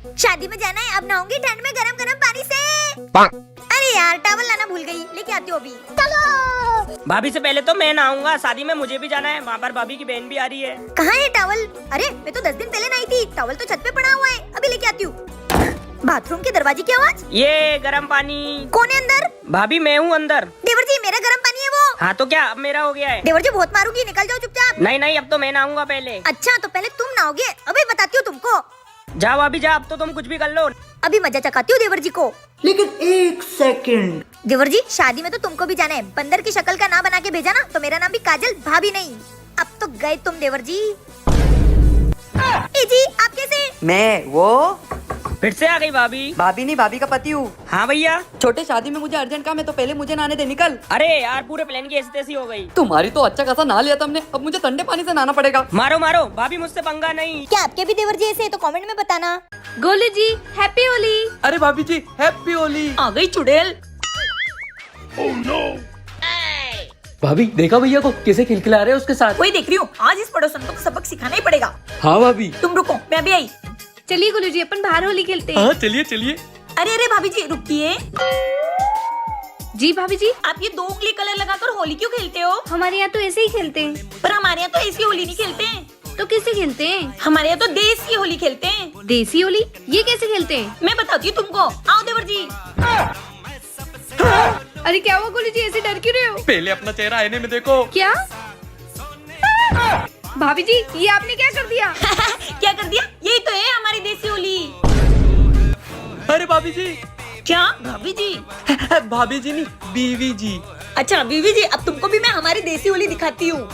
शादी में जाना है, अब नहाऊंगी ठंड में गरम गरम पानी से। अरे यार टॉवल लाना भूल गई, लेके आती हूँ अभी। चलो। भाभी से पहले तो मैं नहाऊंगा, शादी में मुझे भी जाना है, वहाँ पर भाभी की बहन भी आ रही है। कहाँ है टॉवल? अरे मैं तो 10 दिन पहले नहाई थी, टॉवल तो छत पे पड़ा हुआ है, अभी लेके आती हूँ। बाथरूम के दरवाजे की आवाज। ये गरम पानी। कौन है अंदर? भाभी मैं हूँ अंदर। देवर जी मेरा गरम पानी है वो। हाँ तो क्या, अब मेरा हो गया है। देवर जी बहुत मारूंगी, निकल जाओ चुपचाप। नहीं नहीं, अब तो मैं नहाऊंगा पहले। अच्छा तो पहले तुम नहाओगे, अभी बताती हूँ तुमको। जाओ भाभी जा, अब तो तुम कुछ भी कर लो। अभी मजा चखाती हूँ देवर जी को। लेकिन 1 सेकंड। देवर जी शादी में तो तुमको भी जाना है, बंदर की शक्ल का ना बना के भेजा ना, तो मेरा नाम भी काजल भाभी नहीं। अब तो गए तुम देवर जी। ए जी आप कैसे? मैं वो फिर से आ गई भाभी। भाभी नहीं, भाभी का पति हूँ। हाँ भैया। छोटे शादी में मुझे अर्जेंट काम है, तो पहले मुझे नहाने दे, निकल। अरे यार पूरे प्लान की ऐसी तैसी हो गई। तुम्हारी तो अच्छा खासा नहा लिया था हमने, अब मुझे ठंडे पानी से नहाना पड़ेगा। मारो मारो, भाभी मुझसे पंगा नहीं। क्या आपके भी देवर जी ऐसे है तो कमेंट में बताना। गोलू जी हैप्पी होली। अरे भाभी जी हैप्पी होली। आ गई चुड़ैल। भाभी देखा भैया को कैसे खिलखिला रहे हैं उसके साथ। वही देख रही हूँ, आज इस पड़ोसन को सबक सिखाना ही पड़ेगा। हाँ भाभी। तुम रुको, मैं अभी आई। चलिए गोलू जी अपन बाहर होली खेलते हैं। हाँ चलिए चलिए। अरे अरे भाभी जी रुकिए। जी भाभी जी, आप ये 2 उंगली कलर लगाकर होली क्यों खेलते हो? हमारे यहाँ तो ऐसे ही खेलते हैं। पर हमारे यहाँ तो ऐसी होली नहीं खेलते हैं। तो कैसे खेलते हैं? हमारे यहाँ तो देसी होली खेलते हैं। देसी होली ये कैसे खेलते हैं? मैं बताती हूँ तुमको, आओ देवर जी। अरे क्या हुआ गोलू जी, ऐसे डर क्यों रहे हो? पहले अपना चेहरा आईने में देखो। क्या भाभी जी ये आपने क्या कर दिया? क्या कर दिया? यही तो है हमारी देसी होली। अरे भाभी जी। क्या भाभी जी? भाभी जी नहीं, बीवी जी। अच्छा बीवी जी, अब तुमको भी मैं हमारी देसी होली दिखाती हूँ।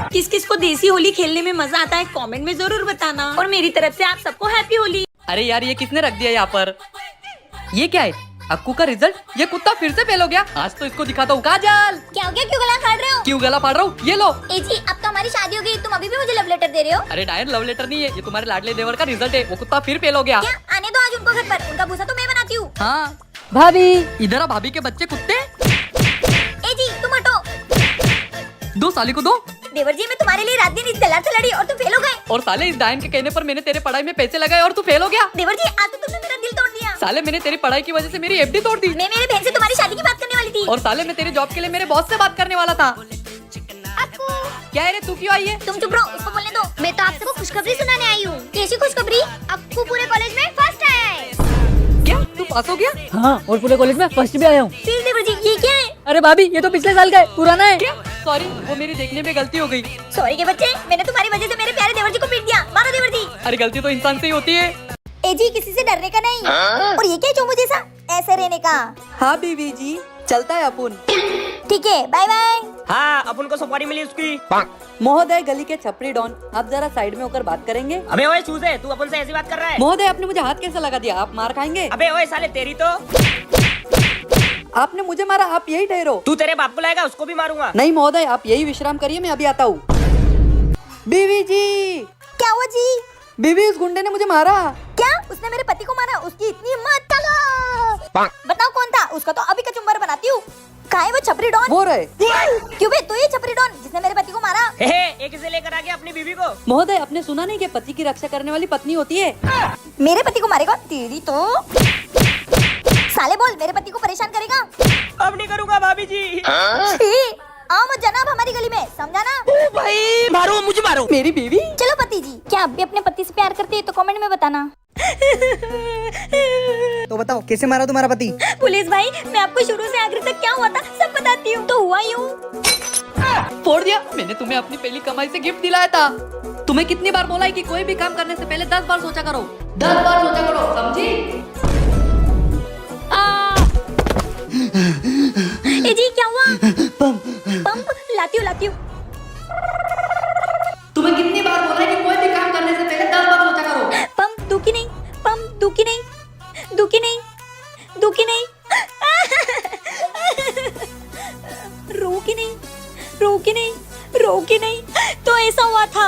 किस किस को देसी होली खेलने में मजा आता है कमेंट में जरूर बताना, और मेरी तरफ से आप सबको हैप्पी होली। अरे यार ये किसने रख दिया यहाँ पर? ये क्या है? अक्कू का रिजल्ट? ये कुत्ता फिर से फेल हो गया। आज तो इसको दिखाता हूँ। काजल क्या हो गया, क्यों गला फाड़ रहे हो? क्यों गला फाड़ रहा हूँ? ये लो। ए जी अब तो हमारी शादी हो गई, तुम अभी भी मुझे लव लेटर दे रहे हो? अरे डायन लव लेटर नहीं है, ये तुम्हारे लाडले देवर का रिजल्ट है। वो कुत्ता फिर फेल हो गया। क्या आने दो आज उनको घर पर, उनका भूसा तो मैं बनाती हूँ। हाँ भाभी, इधर आ। भाभी के बच्चे कुत्ते। ए जी तुम हटो। दो साली को दो। देवर जी मैं तुम्हारे लिए रात दिन इस दलाल से लड़ी और तुम फेल हो गए। और साले इस डायन के कहने पर मैंने तेरे पढ़ाई में पैसे लगाए और तू फेल हो गया। देवर जी आज तो तुमने मेरा दिल तोड़ दिया। साले मैंने तेरी पढ़ाई की वजह से मेरी एफडी तोड़ दी। मैं मेरे बहन से तुम्हारी शादी की बात करने वाली थी। और साले मैं तेरे जॉब के लिए मेरे बॉस से बात करने वाला था। क्या है रे, तू क्यों आई है? तुम चुप रहो, उसको बोलने दो। मैं तो आप सबको खुशखबरी सुनाने आई हूँ। कैसी खुशखबरी? अक्कू पूरे कॉलेज में फर्स्ट आया है। क्या तू पास हो गया? हाँ और पूरे कॉलेज में फर्स्ट भी आया हूँ। फिर देवर जी ये क्या है? अरे भाभी ये तो पिछले साल का है, पुराना है। क्या? सॉरी, वो मेरी देखने में गलती हो गई। सॉरी के बच्चे, मैंने तुम्हारी वजह से मेरे प्यारे देवर जी को पीट दिया। मारो देवर जी। अरे गलती तो इंसान से ही होती है। ए जी किसी से डरने का नहीं। और ये क्या चोमू जैसा ऐसे रहने का? हाँ बीवी जी चलता है अपन। ठीक है बाय बाय। हाँ अपन को सुपारी मिली उसकी। महोदय गली के छपरी डॉन, आप जरा साइड में होकर बात करेंगे। अबे ओए चूजे, तू अपन से ऐसी बात कर रहा है? महोदय आपने मुझे हाथ कैसे लगा दिया? आप मार खाएंगे। अबे ओए साले तेरी तो। आपने मुझे मारा, आप यही ठहरो। तू तेरे बाप को लाएगा, उसको भी मारूंगा। नहीं महोदय आप यही विश्राम करिए, मैं अभी आता हूँ। बीवी जी। क्या हुआ जी? बीवी उस गुंडे ने मुझे मारा। क्या उसने मेरे पति को मारा? उसकी इतनी हिम्मत? चलो बताओ कौन था? उसका तो अभी कचुम्बर बनाती हूँ। कहाँ है वो छपरी डॉन? वो रहे। क्यों बे, तू ही छपरी डॉन जिसने मेरे पति को मारा? एक इसे लेकर आ गया अपनी बीवी को। महोदय आपने सुना नहीं कि पति की रक्षा करने वाली पत्नी होती है? मेरे पति को मारेगा? तेरी तो। साले बोल, मेरे पति को परेशान करेगा? अब नहीं करूँगा भाभी जी। छी, आओ मत जाना अब हमारी गली में, समझा ना? भाई मारो, मुझे मारो। मेरी बीवी। चलो पति जी, क्या आप भी अपने पति से प्यार करते हैं तो कमेंट में बताना। तो बताओ कैसे मारा तुम्हारा पति? पुलिस भाई मैं आपको शुरू से आखिर तक क्या हुआ था सब बताती हूँ। तो हुआ यूँ। फोड़ दिया। मैंने तुम्हें अपनी पहली कमाई से गिफ्ट दिलाया था। तुम्हें कितनी बार बोला है कि कोई भी काम करने से पहले 10 बार सोचा करो। 10 बार सोचा करो, समझी? ए जी क्या हुआ? पंप लाती हूँ। तुम्हें कितनी बार बोला है कि कोई भी काम करने से पहले 10 बार सोचा करो। पंप दुखी नहीं, पंप दुखी नहीं, दुखी नहीं, दुखी नहीं। रोकी नहीं, रोकी नहीं, रोकी नहीं। तो ऐसा हुआ था।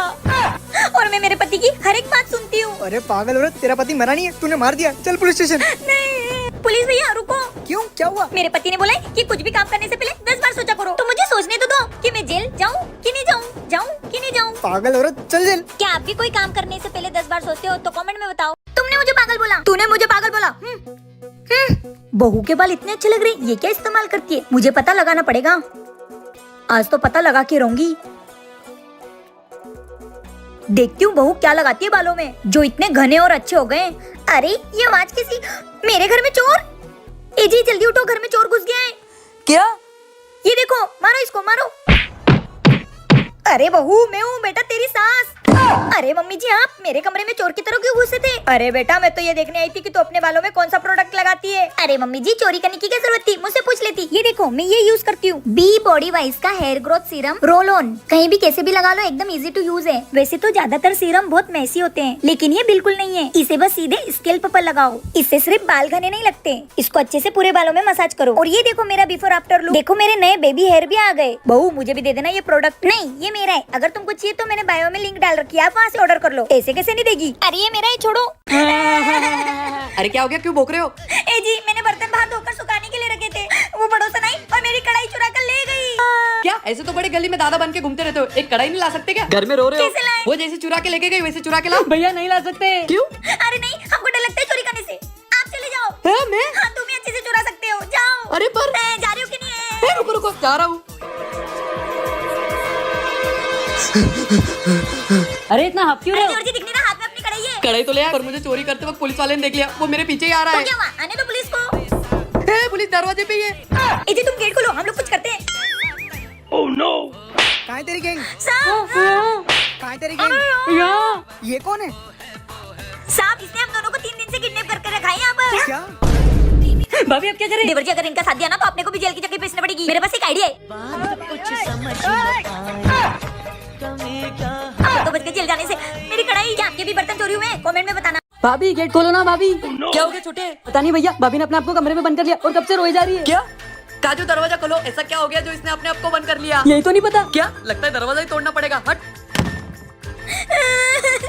और मैं मेरे पति की हर एक बात सुनती हूँ। अरे पागल औरत, तेरा पति मरा नहीं है, तूने मार दिया। चल पुलिस स्टेशन। नहीं पुलिस भैया रुको। क्यों, क्या हुआ? मेरे पति ने बोला है कि कुछ भी काम करने से पहले 10 बार सोचा करो। तो मुझे सोचने तो दो कि मैं जेल जाऊँ कि नहीं जाऊँ, जाऊँ कि नहीं जाऊँ। पागल औरत, चल जेल। क्या आप भी कोई काम करने से पहले 10 बार सोचते हो? तो कमेंट में बताओ। तुमने मुझे पागल बोला, तूने मुझे पागल बोला। बहू के बाल इतने अच्छे लग रहे, ये क्या इस्तेमाल करती है? मुझे पता लगाना पड़ेगा। आज तो पता लगा के रहूंगी। देखती हूँ बहू क्या लगाती है बालों में, जो इतने घने और अच्छे हो गए। अरे ये आवाज किसी, मेरे घर में चोर। ए जी जल्दी उठो, घर में चोर घुस गया है। क्या? ये देखो, मारो इसको, मारो। अरे बहू, मैं हूँ बेटा तेरी सास। अरे मम्मी जी, आप मेरे कमरे में चोर की तरह क्यों घुसे थे? अरे बेटा, मैं तो ये देखने आई थी कि तू अपने बालों में कौन सा प्रोडक्ट लगाती है। अरे मम्मी जी, चोरी करने की क्या जरूरत थी, मुझसे पूछ लेती। ये देखो, मैं ये यूज करती हूँ, बी बॉडी वाइज का hair growth serum roll on. कहीं भी कैसे भी लगा लो, एकदम इजी टू यूज है। वैसे तो ज्यादातर सीरम बहुत मैसी होते हैं, लेकिन ये बिल्कुल नहीं है। इसे बस सीधे स्कैल्प पर लगाओ, इससे सिर्फ बाल घने नहीं लगते। इसको अच्छे से पूरे बालों में मसाज करो। और ये देखो मेरा बिफोर आफ्टर लुक। देखो मेरे नए बेबी हेयर भी आ गए। बहू मुझे भी दे देना ये प्रोडक्ट। नहीं, ये मेरा है। अगर तुमको चाहिए तो मैंने बायो में लिंक डाल रखी है, आप वहाँ से ऑर्डर कर लो। ऐसे कैसे नहीं देगी? अरे ये मेरा है, छोड़ो। अरे क्या हो गया, क्यों भौंक रहे हो? ए जी, मैंने बर्तन बाहर धोकर सुखाने के लिए रखे थे, वो पड़ोसन आई और मेरी कढ़ाई चुरा कर ले गई। क्या ऐसे तो बड़े गली में दादा बन के घूमते रहते हो, एक कढ़ाई नहीं ला सकते क्या? घर में रो रहे हो? कैसे लाए? वो जैसे चुरा के लेके गई वैसे चुरा के लाओ। भैया नहीं ला सकते। क्यों? अरे नहीं, हमको डर लगता है चोरी करने से। आप चले जाओ। है, मैं? हाँ, तुम भी अच्छे से चुरा सकते हो, जाओ। अरे पर जा रही हो कि नहीं है? रुको रुको, जा रहा हूँ। अरे इतना हाफ क्यों रहे हो? अरे जी, दिखने ना, हाथ में अपनी कढ़ाई है। कढ़ाई तो ले आया, पर मुझे चोरी करते वक्त पुलिस वाले ने देख लिया, वो मेरे पीछे ही आ रहा तो है। क्या हुआ? आने दो पुलिस को। हे, पुलिस दरवाजे पे ही है। ए जी, तुम गेट खोलो, हम लोग कुछ करते हैं। कहाँ है तेरी गैंग? साहब, कहाँ है तेरी गैंग? ये कौन है? साहब, इसने हम दोनों को 3 दिन से किडनैप करके रखा है यहाँ पर। क्या? भाभी अब क्या करें? देवर जी, अगर इनका साथ दिया ना तो आपने को भी जेल की जगह भेजनी पड़ेगी। मेरे पास एक आइडिया है। आप तो बच गए जेल जाने से। मेरी कढ़ाई, क्या आपके भी बर्तन चोरी हुए हैं? कमेंट में बताना। भाभी गेट खोलो ना भाभी। क्या हो गया छोटे? पता नहीं भैया, भाभी ने अपने आप को कमरे में बंद कर लिया और कब से रोई जा रही है। क्या? काजू दरवाजा खोलो, ऐसा क्या हो गया जो इसने अपने आप को बंद कर लिया? यही तो नहीं पता। क्या लगता है दरवाजा ही तोड़ना पड़ेगा? हट।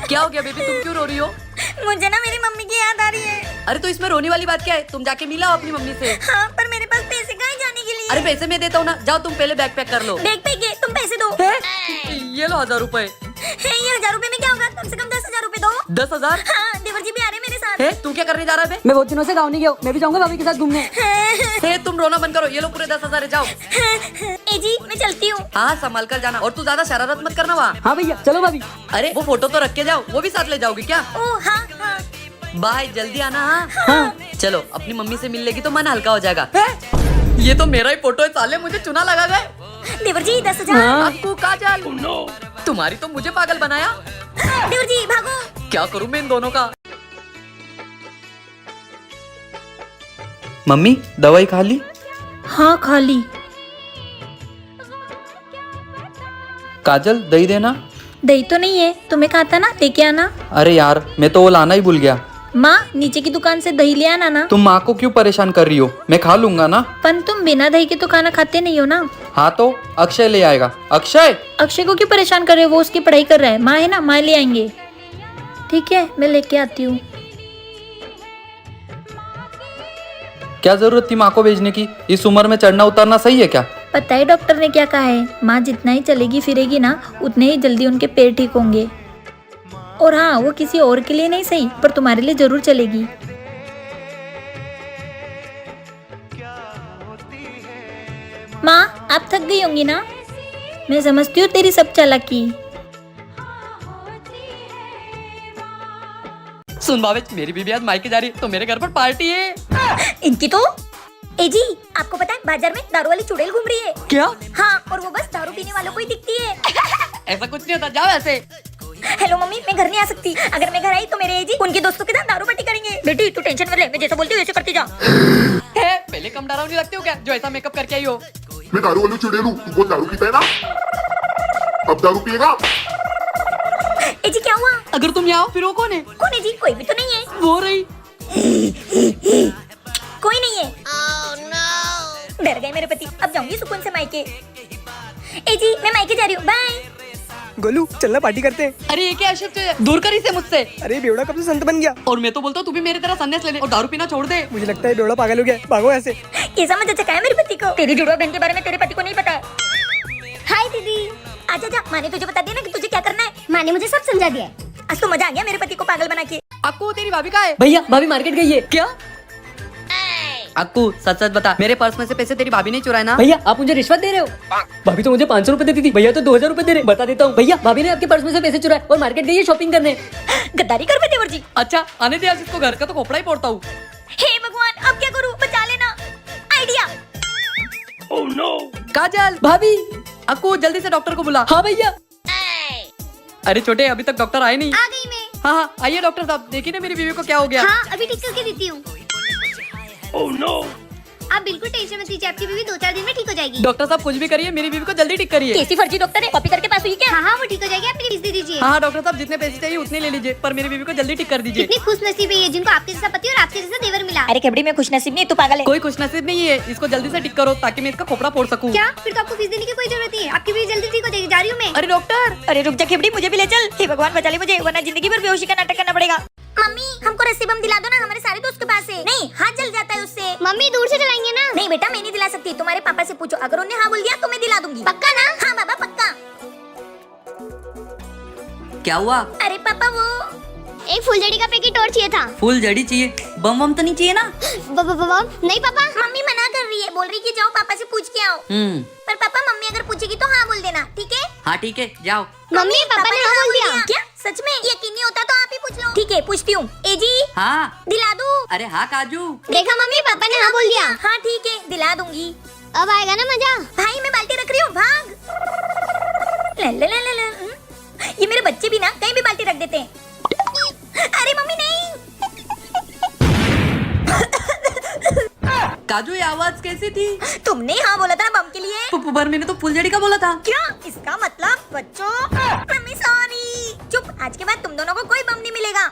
क्या हो गया बेबी, तुम क्यों रो रही हो? मुझे ना मेरी मम्मी की याद आ रही है। अरे तो इसमें रोने वाली बात क्या है? तुम जाके मिलाओ अपनी मम्मी से। हाँ, पर मेरे पास पैसे कहाँ जाने के लिए? अरे पैसे मैं देता हूँ ना, जाओ तुम पहले बैग पैक कर लो। बैग पे गए, तुम पैसे दो। ये लो 1000 रुपए। है, ये 1000 रुपए में क्या होगा? कम से कम 10,000 रुपए दो। 10,000? हाँ, देवर जी भी आ रहे हैं मेरे साथ। है, तू क्या करने जा रहा है? मैं बहुत दिनों से गाँव नहीं गया, मैं भी जाऊंगा भाभी के साथ घूमने। है, तुम रोना बंद करो, ये लो पूरे 10,000 है, जाओ। ए जी, मैं चलती हूँ। हाँ, संभाल कर जाना, और तू ज्यादा शरारत मत करना वहाँ। हाँ भैया, चलो भाभी। अरे वो फोटो तो रख के जाओ, वो भी साथ ले जाओगी क्या? ओ हाँ हाँ। बाय, जल्दी आना। हाँ। चलो, अपनी मम्मी से मिल लेगी तो मन हल्का हो जाएगा। ये तो मेरा ही फोटो है, साले मुझे चुना लगा गए। देवर जी 10,000। आपको काजल, तुम्हारी तो मुझे पागल बनाया। देवर जी भागो। क्या करूं मैं इन दोनों का? मम्मी दवाई खा ली? हाँ खा ली। काजल दही देना। दही तो नहीं है, तुम्हें कहा था ना लेके आना। अरे यार, मैं तो वो लाना ही भूल गया। माँ नीचे की दुकान से दही ले आना ना। तुम माँ को क्यों परेशान कर रही हो? मैं खा लूंगा ना। पर तुम बिना दही के तो खाना खाते नहीं हो ना। हाँ तो अक्षय ले आएगा। अक्षय अक्षय को क्यों परेशान कर रहे हो? वो उसकी पढ़ाई कर रहा है। माँ है ना, माँ ले आएंगे। ठीक है, मैं लेके आती हूँ। क्या जरूरत थी माँ को भेजने की? इस उम्र में चढ़ना उतरना सही है क्या? पता है डॉक्टर ने क्या कहा है? माँ जितना ही चलेगी फिरेगी ना, उतने ही जल्दी उनके पैर ठीक होंगे। और हाँ, वो किसी और के लिए नहीं सही, पर तुम्हारे लिए जरूर चलेगी। माँ आप थक गई होंगी ना? मैं समझती हूँ तेरी सब चालाकी। सुन भावेश, मेरी बीबी आज मायके जा रही है तो मेरे घर पर पार्टी है। इनकी तो। ए जी, आपको पता है बाजार में दारू वाली चुड़ैल घूम रही है। क्या? हाँ, और वो बस दारू पीने वालों को ही दिखती है। ऐसा कुछ नहीं होता, जाओ ऐसे। हेलो मम्मी, मैं घर नहीं आ सकती। अगर मैं घर आई तो मेरे एजी उनके दोस्तों के साथ दारू पार्टी करेंगे। बेटी तू टेंशन मत ले, मैं जैसा बोलती हूँ वैसे करती जा। है, पहले कम डरावनी लगती हो क्या जो ऐसा मेकअप करके आई हो? मैं दारू वाली चुड़ैल हूँ, तू बहुत दारू पीता है ना, अब दारू पिएगा। ए जी क्या हुआ? अगर तुम यहाँ आओ फिर वो कौन है? कौन है जी? कोई भी तो नहीं है। वो रही। कोई नहीं है। डर गए मेरे पति। अब जाऊंगी सुकून से मायके। ए जी मैं मायके जा रही हूँ, बाय। गोलू चलना पार्टी करते हैं। अरे ये क्या अशोक, दूर कर इसे मुझसे। अरे बेवड़ा कब से संत बन गया। और मैं तो बोलता हूँ तू भी मेरी तरह संन्यास ले ले और दारू पीना छोड़ दे। मुझे लगता है बेवड़ा पागल हो गया, भागो ऐसे। ये समझ चुका है मेरे पति को। तेरी जुड़वा बहन के बारे में तेरे पति को नहीं पता। हाय दीदी। आजा जा, माँ ने तुझे बता दिया ना कि तुझे क्या करना है। माँ ने मुझे सब समझा दिया है। आज तो मजा आ गया मेरे पति को पागल बना के। अक्कू तेरी भाभी कहाँ है? भैया भाभी मार्केट गई है। क्या? अक्कू सच सच बता, मेरे पर्स में से पैसे तेरी भाभी ने चुराए ना? भैया आप मुझे रिश्वत दे रहे हो? भाभी तो मुझे 500 रुपए देती थी, भैया तो 2000 रुपए दे रहे। बता देता हूँ भैया, भाभी ने आपके पर्स में से पैसे चुराए और मार्केट गई है शॉपिंग करने। गद्दारी कर देवर जी। अच्छा आने दे, आज इसको घर का तो खोपड़ा ही फोड़ता हूँ। हे भगवान, अब क्या करूँ? बचा लेना। आइडिया। काजल भाभी। अक्कू जल्दी से डॉक्टर को बुला। हाँ भैया। अरे छोटे अभी तक डॉक्टर आए नहीं। आ गई मैं। हाँ हाँ आइए डॉक्टर साहब, देखिए ना मेरी बीवी को क्या हो गया। हाँ अभी ठीक करके देती हूँ। आप बिल्कुल टेंशन मत लीजिए, आपकी बीवी 2-4 दिन में ठीक हो जाएगी। डॉक्टर साहब कुछ भी करिए, मेरी बीवी को जल्दी ठीक करिए। कैसी फर्जी डॉक्टर है, कॉपी करके पास हुई क्या? हाँ हाँ वो ठीक हो जाएगी, आप मेरी फीस दे दीजिए। हाँ डॉक्टर साहब जितने पैसे चाहिए उतने ले लीजिए, पर मेरी बीवी को जल्दी ठीक कर दीजिए। कितनी खुश नसीब है ये जिनको आपके जैसा पति और आपके जैसा देवर मिला। अरे खेबड़ी में खुश नसीब नहीं, तू पागल है। कोई खुशनसीब नहीं है, इसको जल्दी से ठीक करो ताकि मैं इसका खोपड़ा फोड़ सकूं। क्या? फिर तो आपको फीस देने की कोई जरूरत नहीं है, आपकी बीवी जल्दी ठीक हो जाएगी। जा रही हूँ मैं। अरे डॉक्टर अरे रुक जा खेबड़ी, मुझे भी ले चल। हे भगवान बचा ले मुझे, वरना जिंदगी भर बेहोशी का नाटक करना पड़ेगा। मम्मी हमको रस्सी बम दिला दो ना, हमारे सारे दोस्त के पास है। नहीं, हाथ जल जाता है उससे। मम्मी दूर से चलाएंगे ना। नहीं बेटा मैं नहीं दिला सकती, तुम्हारे पापा से पूछो, अगर उन्हें हाँ बोल दिया तो मैं दिला दूंगी। पक्का ना? हाँ बाबा पक्का। क्या हुआ? अरे पापा वो एक फुलझड़ी का पैकेट और चाहिए था। फूल जड़ी चाहिए, बम बम तो नहीं चाहिए ना? नहीं पापा। मम्मी मना कर रही है, बोल रही कि जाओ पापा से पूछ के आओ। पर पापा मम्मी अगर पूछेगी तो हाँ बोल देना, ठीक है? हाँ ठीक है जाओ। मम्मी पापा ने हाँ बोल दिया। क्या सच में? यकीन नहीं होता तो आप ही पूछ लो। ठीक है पूछती हूँ। ए जी हाँ दिला दूँ? अरे हाँ काजू। देखा मम्मी पापा ने हाँ बोल दिया। हाँ ठीक है दिला दूंगी। अब आएगा ना मजा। भाई मैं बाल्टी रख रही हूँ, भाग। ला ला ला ला ला। ये मेरे बच्चे भी ना कहीं भी बाल्टी रख देते हैं। अरे मम्मी नहीं। काजू ये आवाज कैसी थी? तुमने हाँ बोला था ना बम के लिए। पर मैंने तो फुलझड़ी का बोला था। क्या इसका मतलब? बच्चों मम्मी सॉरी। चुप, आज के बाद तुम दोनों को कोई बम नहीं मिलेगा।